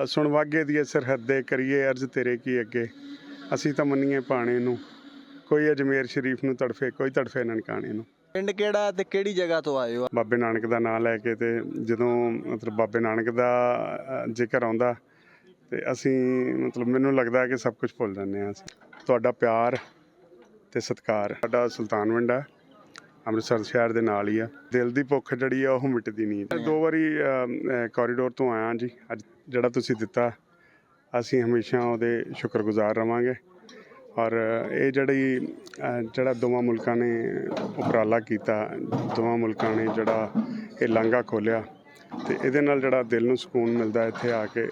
ਸੁਣ ਵਾਗੇ ਦੀ ਸਰਹੱਦੇ ਕਰੀਏ ਅਰਜ਼ ਤੇਰੇ ਕੀ ਅੱਗੇ ਅਸੀਂ ਤਾਂ ਮੰਨੀਏ ਪਾਣੇ ਨੂੰ ਕੋਈ ਅਜਮੇਰ ਸ਼ਰੀਫ ਨੂੰ ਤੜਫੇ ਕੋਈ ਤੜਫੇ ਨਨਕਾਣੇ ਨੂੰ। ਪਿੰਡ ਕਿਹੜਾ ਤੇ ਕਿਹੜੀ ਜਗ੍ਹਾ ਤੋਂ ਆਏ ਹੋ? ਬਾਬੇ ਨਾਨਕ ਦਾ ਨਾਂ ਲੈ ਕੇ ਤੇ ਜਦੋਂ ਮਤਲਬ ਬਾਬੇ ਨਾਨਕ ਦਾ ਜ਼ਿਕਰ ਆਉਂਦਾ ਤੇ ਅਸੀਂ ਮਤਲਬ ਮੈਨੂੰ ਲੱਗਦਾ ਕਿ ਸਭ ਕੁਝ ਭੁੱਲ ਜਾਂਦੇ ਹਾਂ ਅਸੀਂ। ਤੁਹਾਡਾ ਪਿਆਰ ਤੇ ਸਤਿਕਾਰ। ਸਾਡਾ ਸੁਲਤਾਨਵਿੰਡ ਆ, ਅੰਮ੍ਰਿਤਸਰ ਸ਼ਹਿਰ ਦੇ ਨਾਲ ਹੀ ਆ। ਦਿਲ ਦੀ ਭੁੱਖ ਜਿਹੜੀ ਆ ਉਹ ਮਿਟਦੀ ਨਹੀਂ। 2 ਵਾਰੀ ਕੋਰੀਡੋਰ ਤੋਂ ਆਇਆ ਜੀ। ਅੱਜ ਜਿਹੜਾ ਤੁਸੀਂ ਦਿੱਤਾ ਅਸੀਂ ਹਮੇਸ਼ਾ ਉਹਦੇ ਸ਼ੁਕਰਗੁਜ਼ਾਰ ਰਵਾਂਗੇ। ਔਰ ਇਹ ਜਿਹੜਾ ਦੋਵਾਂ ਮੁਲਕਾਂ ਨੇ ਉਪਰਾਲਾ ਕੀਤਾ, ਦੋਵਾਂ ਮੁਲਕਾਂ ਨੇ ਜਿਹੜਾ ਇਹ ਲਾਂਘਾ ਖੋਲ੍ਹਿਆ ਤੇ ਇਹਦੇ ਨਾਲ ਜਿਹੜਾ ਦਿਲ ਨੂੰ ਸਕੂਨ ਮਿਲਦਾ ਇੱਥੇ ਆ ਕੇ।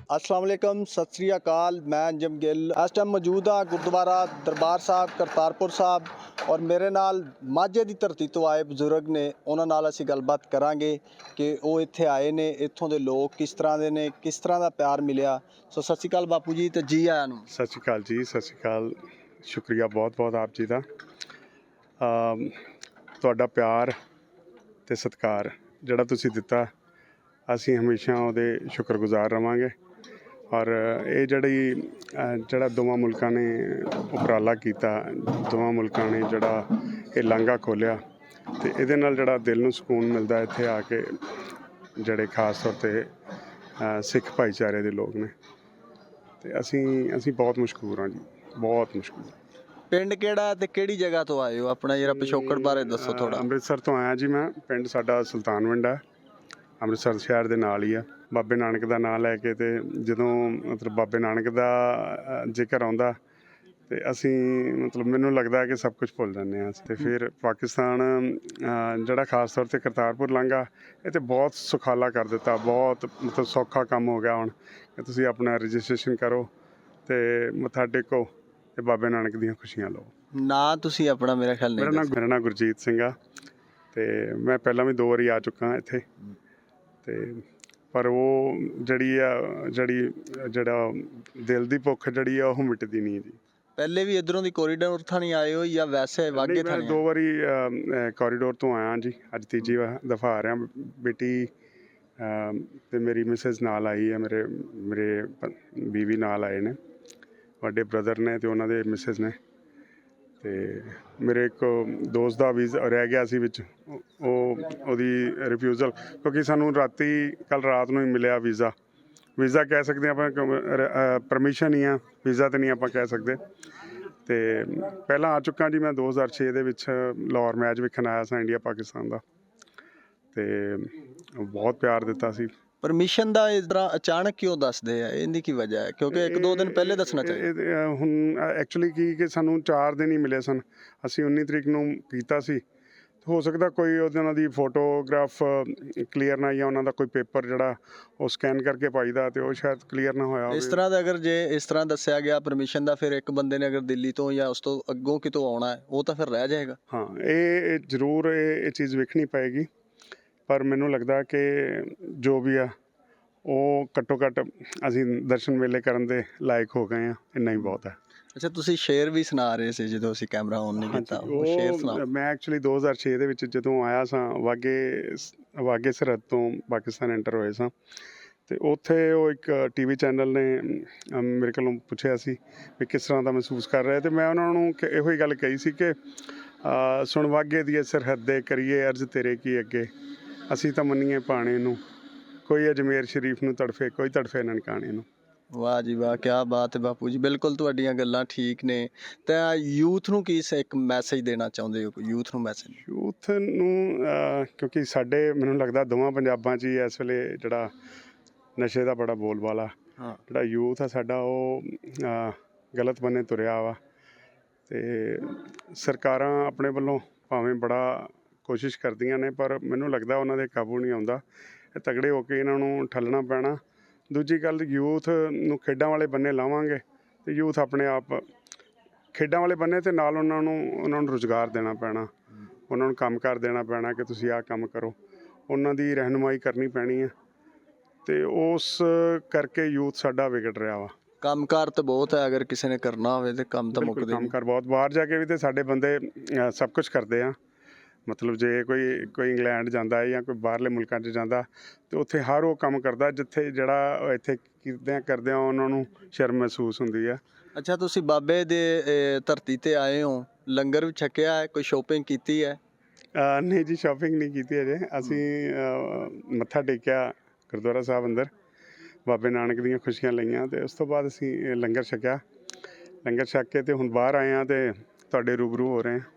अस्सलाम वालेकुम, सत श्री अकाल। मैं अंजम गिल इस टाइम मौजूद हाँ गुरुद्वारा दरबार साहब करतारपुर साहब और मेरे नाल माझे की धरती तो आए बजुर्ग ने। उन्होंने नाल असीं गलबात करांगे कि वो इत्थे आए ने, इत्थों दे लोग किस तरह दे ने, किस तरह का प्यार मिलिया। सो सत श्री अकाल बापू जी ते जी आया नूं। सत श्री अकाल जी, सत श्री अकाल। शुक्रिया बहुत बहुत आप जी का। तुहाडा प्यार ते सत्कार जिहड़ा तुसीं दिता असीं हमेशा ਉਹਦੇ शुक्रगुजार रवांगे। और ये ਜਿਹੜਾ ਦੋਵਾਂ ਮੁਲਕਾਂ ਨੇ ਉਪਰਾਲਾ ਕੀਤਾ, ਦੋਵਾਂ ਮੁਲਕਾਂ ਨੇ ਜਿਹੜਾ ਇਹ ਲਾਂਘਾ ਖੋਲ੍ਹਿਆ ਤੇ ਇਹਦੇ ਨਾਲ ਜਿਹੜਾ ਦਿਲ ਨੂੰ ਸਕੂਨ ਮਿਲਦਾ ਇੱਥੇ ਆ ਕੇ, ਜਿਹੜੇ ਖਾਸ ਤੌਰ 'ਤੇ ਸਿੱਖ ਭਾਈਚਾਰੇ ਦੇ ਲੋਕ ਨੇ ਤੇ ਅਸੀਂ ਬਹੁਤ ਮਸ਼ਕੂਰ ਹਾਂ ਜੀ, ਬਹੁਤ ਮਸ਼ਕੂਰ। ਪਿੰਡ ਕਿਹੜਾ ਤੇ ਕਿਹੜੀ ਜਗ੍ਹਾ ਤੋਂ ਆਏ ਹੋ? ਆਪਣਾ ਜਿਹੜਾ ਪਿਛੋਕੜ ਬਾਰੇ ਦੱਸੋ ਥੋੜਾ। ਅੰਮ੍ਰਿਤਸਰ ਤੋਂ ਆਇਆ ਜੀ ਮੈਂ। ਪਿੰਡ ਸਾਡਾ ਸੁਲਤਾਨਵਿੰਡ ਆ, ਅੰਮ੍ਰਿਤਸਰ ਸ਼ਹਿਰ ਦੇ ਨਾਲ ਹੀ ਆ। ਬਾਬੇ ਨਾਨਕ ਦਾ ਨਾਂ ਲੈ ਕੇ ਤੇ ਜਦੋਂ ਮਤਲਬ ਬਾਬੇ ਨਾਨਕ ਦਾ ਜ਼ਿਕਰ ਆਉਂਦਾ ਤੇ ਅਸੀਂ ਮਤਲਬ ਮੈਨੂੰ ਲੱਗਦਾ ਕਿ ਸਭ ਕੁਝ ਭੁੱਲ ਜਾਂਦੇ ਹਾਂ। ਤੇ ਫਿਰ ਪਾਕਿਸਤਾਨ ਜਿਹੜਾ ਖਾਸ ਤੌਰ 'ਤੇ ਕਰਤਾਰਪੁਰ ਲਾਂਘਾ ਇਹ ਤੇ ਬਹੁਤ ਸੁਖਾਲਾ ਕਰ ਦਿੱਤਾ, ਬਹੁਤ ਮਤਲਬ ਸੌਖਾ ਕੰਮ ਹੋ ਗਿਆ ਹੁਣ ਕਿ ਤੁਸੀਂ ਆਪਣਾ ਰਜਿਸਟ੍ਰੇਸ਼ਨ ਕਰੋ ਤੇ ਮੱਥਾ ਟੇਕੋ ਤੇ ਬਾਬੇ ਨਾਨਕ ਦੀਆਂ ਖੁਸ਼ੀਆਂ ਲਓ। ਨਾਂ ਤੁਸੀਂ ਆਪਣਾ ਮੇਰਾ ਖਿਆਲ ਨਹੀਂ। ਮੇਰਾ ਨਾਂ ਗੁਰਜੀਤ ਸਿੰਘ ਆ ਤੇ ਮੈਂ ਪਹਿਲਾਂ ਵੀ 2 ਵਾਰੀ ਆ ਚੁੱਕਾ ਇੱਥੇ ਤੇ ਪਰ ਉਹ ਜਿਹੜਾ ਦਿਲ ਦੀ ਭੁੱਖ ਜਿਹੜੀ ਆ ਉਹ ਮਿਟਦੀ ਨਹੀਂ ਜੀ। ਪਹਿਲੇ ਵੀ ਇਧਰੋਂ ਦੀ ਕੋਰੀਡੋਰ ਥਾਂ ਨਹੀਂ ਆਏ ਹੋ ਜਾਂ ਵੈਸੇ ਵਾਗੇ ਥਾਂ? 2 ਵਾਰੀ ਕੋਰੀਡੋਰ ਤੋਂ ਆਇਆ ਜੀ। ਅੱਜ ਤੀਜੀ ਦਫਾ ਆ ਰਿਹਾ। ਬੇਟੀ ਤੇ ਮੇਰੀ ਮਿਸਿਸ ਨਾਲ ਆਈ ਹੈ, ਮੇਰੇ ਬੀਵੀ ਨਾਲ ਆਏ ਨੇ, ਵੱਡੇ ਬ੍ਰਦਰ ਨੇ ਤੇ ਉਹਨਾਂ ਦੇ ਮਿਸਿਸ ਨੇ। ਤੇ ਮੇਰੇ ਇੱਕ ਦੋਸਤ ਦਾ ਵੀਜ਼ਾ ਰਹਿ ਗਿਆ ਸੀ ਵਿੱਚ, ਉਹਦੀ ਰਿਫਿਊਜ਼ਲ, ਕਿਉਂਕਿ ਸਾਨੂੰ ਕੱਲ ਰਾਤ ਨੂੰ ਹੀ ਮਿਲਿਆ ਵੀਜ਼ਾ ਕਹਿ ਸਕਦੇ ਆਪਾਂ, ਪਰਮਿਸ਼ਨ ਹੀ ਆ, ਵੀਜ਼ਾ ਤਾਂ ਨਹੀਂ ਆਪਾਂ ਕਹਿ ਸਕਦੇ। ਤੇ ਪਹਿਲਾਂ ਆ ਚੁੱਕਾ ਜੀ ਮੈਂ 2006 ਦੇ ਵਿੱਚ ਲਾਹੌਰ ਮੈਚ ਵੇਖਣ ਆਇਆ ਸਾਂ ਇੰਡੀਆ ਪਾਕਿਸਤਾਨ ਦਾ ਤੇ ਬਹੁਤ ਪਿਆਰ ਦਿੱਤਾ ਸੀ। ਪਰਮਿਸ਼ਨ ਦਾ ਇਸ ਤਰ੍ਹਾਂ ਅਚਾਨਕ ਕਿਉਂ ਦੱਸਦੇ ਆ? ਇਹਦੀ ਕੀ ਵਜ੍ਹਾ ਹੈ? ਕਿਉਂਕਿ 1-2 ਦਿਨ ਪਹਿਲੇ ਦੱਸਣਾ ਚਾਹੀਦਾ। ਹੁਣ ਐਕਚੁਅਲੀ ਕਿ ਸਾਨੂੰ 4 ਦਿਨ ਹੀ ਮਿਲੇ ਸਨ। ਅਸੀਂ 19 ਤਰੀਕ ਨੂੰ ਕੀਤਾ ਸੀ। ਹੋ ਸਕਦਾ ਕੋਈ ਉਹਨਾਂ ਦੀ ਫੋਟੋਗ੍ਰਾਫ ਕਲੀਅਰ ਨਾ, ਜਾਂ ਉਹਨਾਂ ਦਾ ਕੋਈ ਪੇਪਰ ਜਿਹੜਾ ਉਹ ਸਕੈਨ ਕਰਕੇ ਪਾਈਦਾ ਤੇ ਉਹ ਸ਼ਾਇਦ ਕਲੀਅਰ ਨਾ ਹੋਇਆ ਹੋਵੇ। ਇਸ ਤਰ੍ਹਾਂ ਦਾ ਅਗਰ ਜੇ ਇਸ ਤਰ੍ਹਾਂ ਦੱਸਿਆ ਗਿਆ ਪਰਮਿਸ਼ਨ ਦਾ, ਫਿਰ ਇੱਕ ਬੰਦੇ ਨੇ ਅਗਰ ਦਿੱਲੀ ਤੋਂ ਜਾਂ ਉਸ ਤੋਂ ਅੱਗੋਂ ਕਿਤੋਂ ਆਉਣਾ ਹੈ ਉਹ ਤਾਂ ਫਿਰ ਰਹਿ ਜਾਏਗਾ। ਹਾਂ, ਇਹ ਜ਼ਰੂਰ ਇਹ ਚੀਜ਼ ਵੇਖਣੀ ਪਏਗੀ। ਪਰ ਮੈਨੂੰ ਲੱਗਦਾ ਕਿ ਜੋ ਵੀ ਆ ਉਹ ਘੱਟੋ ਘੱਟ ਅਸੀਂ ਦਰਸ਼ਨ ਮੇਲੇ ਕਰਨ ਦੇ ਲਾਇਕ ਹੋ ਗਏ ਹਾਂ, ਇੰਨਾ ਹੀ ਬਹੁਤ ਹੈ। ਅੱਛਾ, ਤੁਸੀਂ ਸ਼ੇਰ ਵੀ ਸੁਣਾ ਰਹੇ ਸੀ ਜਦੋਂ ਅਸੀਂ ਕੈਮਰਾ ਔਨ ਨਹੀਂ ਕੀਤਾ। ਉਹ ਸ਼ੇਰ ਸੁਣਾ। ਮੈਂ ਐਕਚੁਅਲੀ 2006 ਦੇ ਵਿੱਚ ਜਦੋਂ ਆਇਆ ਸਾਂ ਵਾਗੇ ਸਰਹੱਦ ਤੋਂ ਪਾਕਿਸਤਾਨ ਐਂਟਰ ਹੋਏ ਸਾਂ ਤੇ ਉੱਥੇ ਉਹ ਇੱਕ TV ਚੈਨਲ ਨੇ ਮੇਰੇ ਕੋਲੋਂ ਪੁੱਛਿਆ ਸੀ ਵੀ ਕਿਸ ਤਰ੍ਹਾਂ ਦਾ ਮਹਿਸੂਸ ਕਰ ਰਿਹਾ, ਤੇ ਮੈਂ ਉਹਨਾਂ ਨੂੰ ਇਹੋ ਹੀ ਗੱਲ ਕਹੀ ਸੀ ਕਿ ਸੁਣ ਵਾਗੇ ਦੀ ਸਰਹੱਦੇ ਕਰੀਏ ਅਰਜ਼ ਤੇਰੇ ਕੀ ਅੱਗੇ ਅਸੀਂ ਤਾਂ ਮੰਨੀਏ ਪਾਣੇ ਨੂੰ ਕੋਈ ਅਜਮੇਰ ਸ਼ਰੀਫ ਨੂੰ ਤੜਫੇ ਕੋਈ ਤੜਫੇ ਨਨਕਾਣੇ ਨੂੰ। ਵਾਹ ਜੀ ਵਾਹ, ਕਿਆ ਬਾਤ ਹੈ ਬਾਪੂ ਜੀ। ਬਿਲਕੁਲ ਤੁਹਾਡੀਆਂ ਗੱਲਾਂ ਠੀਕ ਨੇ। ਤਾਂ ਯੂਥ ਨੂੰ ਕੀ ਇੱਕ ਮੈਸੇਜ ਦੇਣਾ ਚਾਹੁੰਦੇ ਹੋ? ਯੂਥ ਨੂੰ ਕਿਉਂਕਿ ਸਾਡੇ ਮੈਨੂੰ ਲੱਗਦਾ ਦੋਵਾਂ ਪੰਜਾਬਾਂ 'ਚ ਹੀ ਇਸ ਵੇਲੇ ਜਿਹੜਾ ਨਸ਼ੇ ਦਾ ਬੜਾ ਬੋਲਬਾਲਾ, ਜਿਹੜਾ ਯੂਥ ਆ ਸਾਡਾ ਉਹ ਗਲਤ ਬੰਨੇ ਤੁਰਿਆ ਵਾ। ਤੇ ਸਰਕਾਰਾਂ ਆਪਣੇ ਵੱਲੋਂ ਭਾਵੇਂ ਬੜਾ ਕੋਸ਼ਿਸ਼ ਕਰਦੀਆਂ ਨੇ ਪਰ ਮੈਨੂੰ ਲੱਗਦਾ ਉਹਨਾਂ ਦੇ ਕਾਬੂ ਨਹੀਂ ਆਉਂਦਾ। ਇਹ ਤਗੜੇ ਹੋ ਕੇ ਇਹਨਾਂ ਨੂੰ ਠੱਲਣਾ ਪੈਣਾ। ਦੂਜੀ ਗੱਲ, ਯੂਥ ਨੂੰ ਖੇਡਾਂ ਵਾਲੇ ਬੰਨੇ ਲਾਵਾਂਗੇ ਤੇ ਯੂਥ ਆਪਣੇ ਆਪ ਖੇਡਾਂ ਵਾਲੇ ਬੰਨੇ ਤੇ ਨਾਲ ਉਹਨਾਂ ਨੂੰ ਰੁਜ਼ਗਾਰ ਦੇਣਾ ਪੈਣਾ, ਉਹਨਾਂ ਨੂੰ ਕੰਮ ਕਰ ਦੇਣਾ ਪੈਣਾ ਕਿ ਤੁਸੀਂ ਆਹ ਕੰਮ ਕਰੋ, ਉਹਨਾਂ ਦੀ ਰਹਿਨੁਮਾਈ ਕਰਨੀ ਪੈਣੀ ਹੈ। ਤੇ ਉਸ ਕਰਕੇ ਯੂਥ ਸਾਡਾ ਵਿਗੜ ਰਿਹਾ ਵਾ। ਕੰਮਕਾਰ ਤਾਂ ਬਹੁਤ ਹੈ, ਅਗਰ ਕਿਸੇ ਨੇ ਕਰਨਾ ਹੋਵੇ ਤੇ ਕੰਮ ਤਾਂ ਬਿਲਕੁਲ ਮੁੱਕਦੇ ਨਹੀਂ। ਕੰਮਕਾਰ ਬਹੁਤ, ਬਾਹਰ ਜਾ ਕੇ ਵੀ ਤੇ ਸਾਡੇ ਬੰਦੇ ਸਭ ਕੁਝ ਕਰਦੇ ਆ। ਮਤਲਬ ਜੇ ਕੋਈ ਇੰਗਲੈਂਡ ਜਾਂਦਾ ਹੈ ਜਾਂ ਕੋਈ ਬਾਹਰਲੇ ਮੁਲਕਾਂ 'ਚ ਜਾਂਦਾ ਤੇ ਉੱਥੇ ਹਰ ਉਹ ਕੰਮ ਕਰਦਾ ਜਿੱਥੇ ਜਿਹੜਾ ਉਹ ਇੱਥੇ ਕਰਦੇ ਆ ਉਹਨਾਂ ਨੂੰ ਸ਼ਰਮ ਮਹਿਸੂਸ ਹੁੰਦੀ ਆ। ਅੱਛਾ, ਤੁਸੀਂ ਬਾਬੇ ਦੇ ਧਰਤੀ ਤੇ ਆਏ ਹੋ, ਲੰਗਰ ਵੀ ਛਕਿਆ ਹੈ, ਕੋਈ ਸ਼ੋਪਿੰਗ ਕੀਤੀ ਹੈ? ਨਹੀਂ ਜੀ, ਸ਼ਾਪਿੰਗ ਨਹੀਂ ਕੀਤੀ ਅਜੇ। ਅਸੀਂ ਮੱਥਾ ਟੇਕਿਆ ਗੁਰਦੁਆਰਾ ਸਾਹਿਬ ਅੰਦਰ, ਬਾਬੇ ਨਾਨਕ ਦੀਆਂ ਖੁਸ਼ੀਆਂ ਲਈਆਂ ਤੇ ਉਸ ਤੋਂ ਬਾਅਦ ਅਸੀਂ ਲੰਗਰ ਛਕਿਆ। ਲੰਗਰ ਛਕ ਕੇ ਤੇ ਹੁਣ ਬਾਹਰ ਆਏ ਹਾਂ ਤੇ ਤੁਹਾਡੇ ਰੂਬਰੂ ਹੋ ਰਹੇ ਹਾਂ।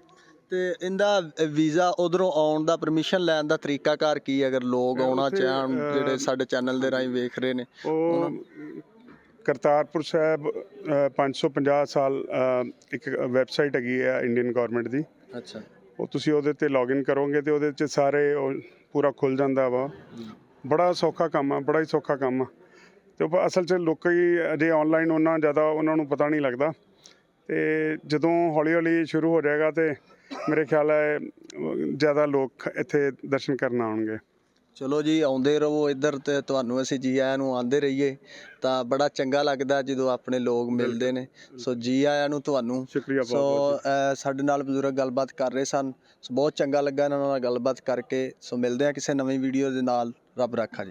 ਤੇ ਇਹਦਾ ਵੀਜ਼ਾ ਉਧਰੋਂ ਆਉਣ ਦਾ, ਪਰਮਿਸ਼ਨ ਲੈਣ ਦਾ ਤਰੀਕਾਕਾਰ ਕੀ ਹੈ, ਅਗਰ ਲੋਕ ਆਉਣਾ ਉੱਥੇ, ਚਾਹਣ ਜਿਹੜੇ ਸਾਡੇ ਚੈਨਲ ਦੇ ਰਾਹੀਂ ਵੇਖ ਰਹੇ ਨੇ? ਉਹ ਕਰਤਾਰਪੁਰ ਸਾਹਿਬ 550 ਸਾਲ ਇੱਕ ਵੈਬਸਾਈਟ ਹੈਗੀ ਆ ਇੰਡੀਅਨ ਗੌਰਮੈਂਟ ਦੀ। ਅੱਛਾ, ਉਹ ਤੁਸੀਂ ਉਹਦੇ ਤੇ ਲੌਗਇਨ ਕਰੋਗੇ ਤੇ ਉਹਦੇ 'ਚ ਸਾਰੇ ਉਹ ਪੂਰਾ ਖੁੱਲ ਜਾਂਦਾ ਵਾ। ਬੜਾ ਸੌਖਾ ਕੰਮ ਆ, ਬੜਾ ਹੀ ਸੌਖਾ ਕੰਮ ਆ। ਤੇ ਉਹ ਅਸਲ 'ਚ ਲੋਕੀ ਅਜੇ ਆਨਲਾਈਨ ਉਹਨਾਂ ਜ਼ਿਆਦਾ ਉਹਨਾਂ ਨੂੰ ਪਤਾ ਨਹੀਂ ਲੱਗਦਾ। ਤੇ ਜਦੋਂ ਹੌਲੀ ਹੌਲੀ ਸ਼ੁਰੂ ਹੋ ਜਾਏਗਾ ਤੇ ਮੇਰੇ ਖਿਆਲ ਹੈ ਜ਼ਿਆਦਾ ਲੋਕ ਇੱਥੇ ਦਰਸ਼ਨ ਕਰਨ ਆਉਣਗੇ। ਚਲੋ ਜੀ, ਆਉਂਦੇ ਰਹੋ ਇੱਧਰ ਤੇ ਤੁਹਾਨੂੰ ਅਸੀਂ ਜੀ ਆਇਆਂ ਨੂੰ ਆਂਦੇ ਰਹੀਏ ਤਾਂ ਬੜਾ ਚੰਗਾ ਲੱਗਦਾ ਜਦੋਂ ਆਪਣੇ ਲੋਕ ਮਿਲਦੇ ਨੇ। ਸੋ ਜੀ ਆਇਆਂ ਨੂੰ ਤੁਹਾਨੂੰ। ਸ਼ੁਕਰੀਆ ਸੋ ਸਾਡੇ ਨਾਲ ਬਜ਼ੁਰਗ ਗੱਲਬਾਤ ਕਰ ਰਹੇ ਸਨ, ਸੋ ਬਹੁਤ ਚੰਗਾ ਲੱਗਾ ਇਹਨਾਂ ਨਾਲ ਗੱਲਬਾਤ ਕਰਕੇ। ਸੋ ਮਿਲਦੇ ਹਾਂ ਕਿਸੇ ਨਵੀਂ ਵੀਡੀਓ ਦੇ ਨਾਲ। ਰੱਬ ਰਾਖਾ ਜੀ।